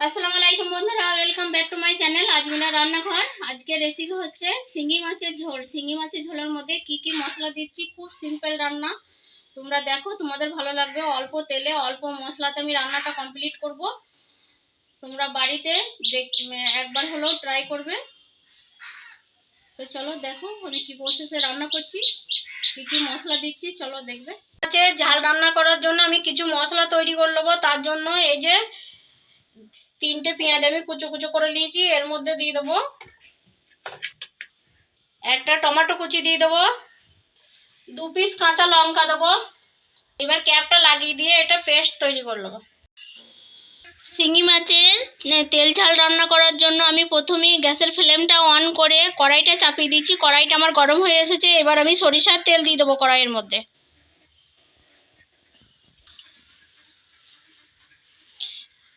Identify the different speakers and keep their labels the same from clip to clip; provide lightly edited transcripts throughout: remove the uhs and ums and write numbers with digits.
Speaker 1: আসসালামু আলাইকুম বন্ধুরা, welcome back to my channel Azmina রান্নাঘর। আজকে রেসিপি হচ্ছে শিঙি মাছের ঝোল। শিঙি মাছের ঝোলের মধ্যে কি কি মশলা দিচ্ছি, খুব সিম্পল রান্না। তোমরা দেখো, তোমাদের ভালো লাগবে। অল্প তেলে অল্প মশলাতে আমি রান্নাটা কমপ্লিট করব। তোমরা বাড়িতে একবার হলেও ট্রাই করবে। তো চলো দেখো আমি কি প্রসেসে রান্না করছি, কি কি মশলা দিচ্ছি, চলো দেখবে। ঝাল রান্না করার জন্য আমি কিছু মশলা তৈরি করে নেবো। তার জন্য এই যে 3টে পেঁয়াজ আমি কুচো কুচো করে নিয়েছি, এর মধ্যে দিয়ে দেবো একটা টমেটো কুচি দিয়ে দেবো, 2 পিস কাঁচা লঙ্কা দেবো। এবার ক্যাপটা লাগিয়ে দিয়ে এটা পেস্ট তৈরি করে নেবো। শিঙি মাছের তেল ঝাল রান্না করার জন্য আমি প্রথমেই গ্যাসের ফ্লেমটা অন করে কড়াইটা চাপিয়ে দিচ্ছি। কড়াইটা আমার গরম হয়ে এসেছে। এবার আমি সরিষার তেল দিয়ে দেবো কড়াইয়ের মধ্যে।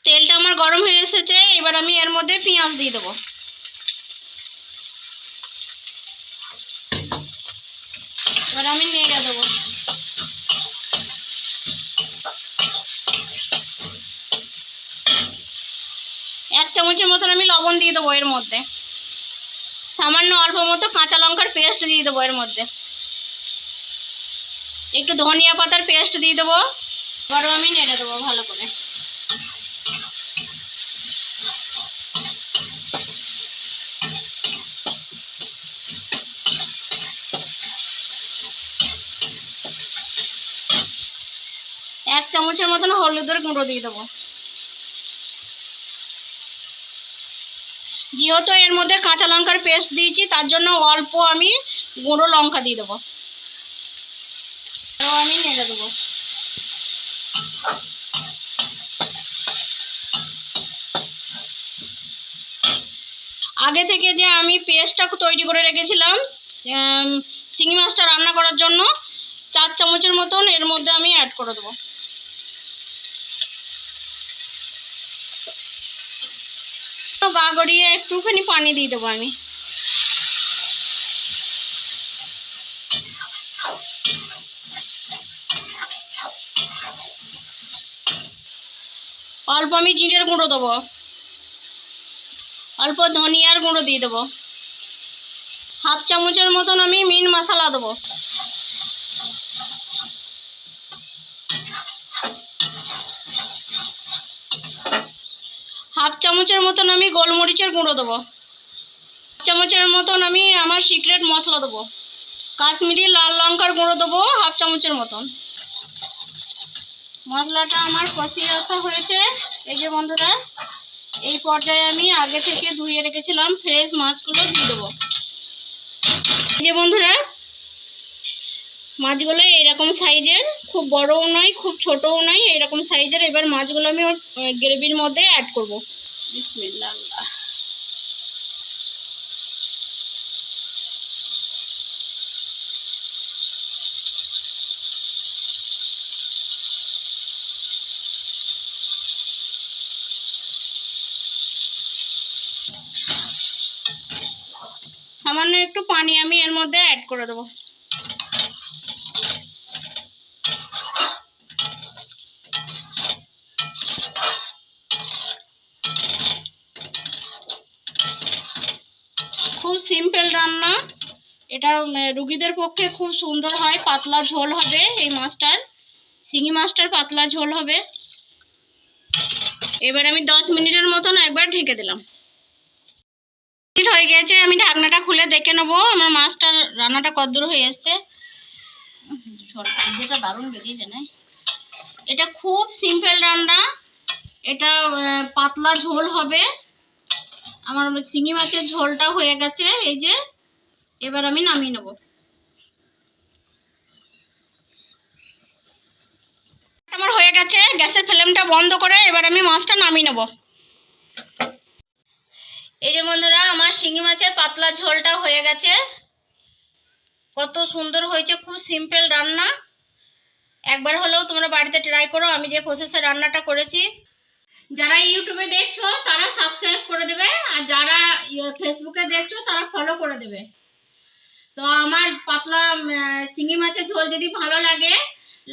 Speaker 1: তেলটা আমার গরম হয়ে এসেছে। এবার আমি এর মধ্যে পেঁয়াজ দিয়ে দেবো। এবার আমি নেড়ে দেবো। এক চামচের মতন আমি লবণ দিয়ে দেবো এর মধ্যে। সামান্য অল্প মতো কাঁচা লঙ্কার পেস্ট দিয়ে দেবো এর মধ্যে। একটু ধনিয়া পাতার পেস্ট দিয়ে দেবো। এবারও আমি নেড়ে দেবো ভালো করে। এক চামচের মতন হলুদের গুঁড়ো দিয়ে দেবো। যেহেতু এর মধ্যে কাঁচা লঙ্কার পেস্ট দিয়েছি, তার জন্য অল্প আমি গুঁড়ো লঙ্কা দিয়ে দেবো। আরও আমি নেড়ে দেবো। আগে থেকে যে আমি পেস্টটা তৈরি করে রেখেছিলাম শিঙি মাছটা রান্না করার জন্য, 4 চামচের মতন এর মধ্যে আমি অ্যাড করে দেবো। গা গড়িয়ে একটুখানি পানি দিয়ে দেবো আমি। অল্প আমি জিরের গুঁড়ো দেবো, অল্প ধনিয়ার গুঁড়ো দিয়ে দেবো, 1/2 চামচের মতন আমি মিট মশলা দেবো, হাফ চামচের মতন আমি গোলমরিচের গুঁড়ো দেবো, 1 চামচের মতন আমি আমার সিক্রেট মশলা দেবো, কাশ্মীরি লাল লঙ্কার গুঁড়ো দেবো 1/2 চামচের মতন। মশলাটা আমার কষিয়ে আসা হয়েছে। এই যে বন্ধুরা, এই পর্যায়ে আমি আগে থেকে ধুয়ে রেখেছিলাম ফ্রেশ মাছগুলো দিয়ে দেবো। এই যে বন্ধুরা, মাছগুলো এরকম সাইজের, খুব বড়ও নয় খুব ছোটও নয়, এরকম সাইজের। এবার মাছগুলো আমি ওর গ্রেভির মধ্যে অ্যাড করবো। বিসমিল্লাহ। সামান্য একটু পানি আমি এর মধ্যে অ্যাড করে দেবো। খুব সিম্পল রান্না এটা, রুগীদের পক্ষে খুব সুন্দর হয়। পাতলা ঝোল হবে এই মাছটার, শিঙি মাছটার পাতলা ঝোল হবে। এবার আমি 10 মিনিটের মতন একবার ঢেকে দিলাম। মিনিট হয়ে গেছে, আমি ঢাকনাটা খুলে দেখে নেবো আমার মাছটার রান্নাটা কতদূর হয়ে এসছে। যেটা দারুণ বেরিয়েছে না, এটা খুব সিম্পল রান্না। এটা পাতলা ঝোল হবে। আমার শিঙি মাছের ঝোলটা হয়ে গেছে। এই যে এবার আমি নামিয়ে নেব। আমার হয়ে গেছে, গ্যাসের ফ্লেমটা বন্ধ করে এবার আমি মাছটা নামিয়ে নেব। এই যে বন্ধুরা, আমার শিঙি মাছের পাতলা ঝোলটা হয়ে গেছে। কত সুন্দর হয়েছে, খুব সিম্পল রান্না। একবার হলেও তোমরা বাড়িতে ট্রাই করো আমি যে প্রসেসে রান্নাটা করেছি। যারা ইউটিউবে দেখছো তারা সাবস্ক্রাইব করে দেবে, আর যারা ফেসবুকে দেখছো তারা ফলো করে দেবে। তো আমার পাতলা শিঙি মাছের ঝোল যদি ভালো লাগে,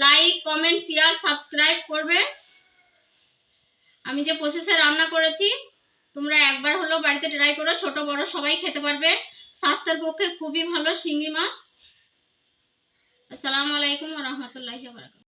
Speaker 1: লাইক কমেন্ট শেয়ার সাবস্ক্রাইব করবে। আমি যে প্রসেসে রান্না করেছি তোমরা একবার হলেও বাড়িতে ট্রাই করো, ছোট বড় সবাই খেতে পারবে। স্বাস্থ্যের পক্ষে খুবই ভালো শিঙি মাছ। আসসালামু আলাইকুম ওয়া রাহমাতুল্লাহি ওয়া বারাকাতুহু।